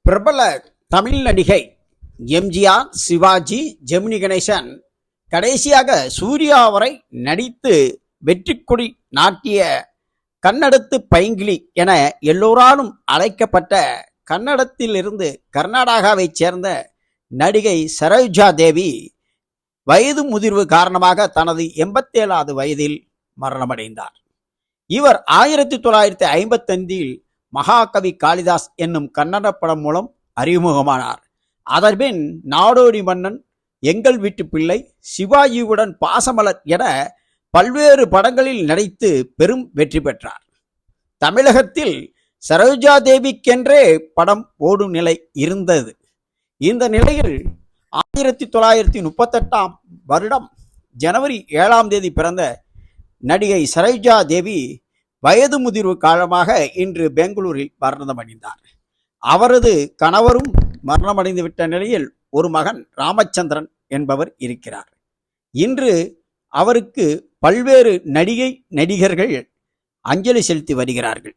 பிரபல தமிழ் நடிகை எம்ஜிஆர், சிவாஜி, ஜெமினி கணேசன், கடைசியாக சூர்யா வரை நடித்து வெற்றி கொடி நாட்டிய கன்னடத்து பைங்கிளி என எல்லோராலும் அழைக்கப்பட்ட கன்னடத்திலிருந்து கர்நாடகாவைச் சேர்ந்த நடிகை சரோஜா தேவி வயது முதிர்வு காரணமாக தனது 87வது வயதில் மரணமடைந்தார். இவர் 1955இல் மகாகவி காளிதாஸ் என்னும் கன்னட படம் மூலம் அறிமுகமானார். அதன்பின் நாடோடி மன்னன், எங்கள் வீட்டு பிள்ளை, சிவாஜியுடன் பாசமலர் என பல்வேறு படங்களில் நடித்து பெரும் வெற்றி பெற்றார். தமிழகத்தில் சரோஜா தேவிக்கென்றே படம் ஓடும் நிலை இருந்தது. இந்த நிலையில் 1938ஆம் வருடம் ஜனவரி 7ஆம் தேதி பிறந்த நடிகை சரோஜா தேவி வயது முதிர்வு காரணமாக இன்று பெங்களூரில் மரணமடைந்தார். அவரது கணவரும் மரணமடைந்து விட்ட நிலையில் ஒரு மகன் ராமச்சந்திரன் என்பவர் இருக்கிறார். இன்று அவருக்கு பல்வேறு நடிகர்கள் அஞ்சலி செலுத்தி வருகிறார்கள்.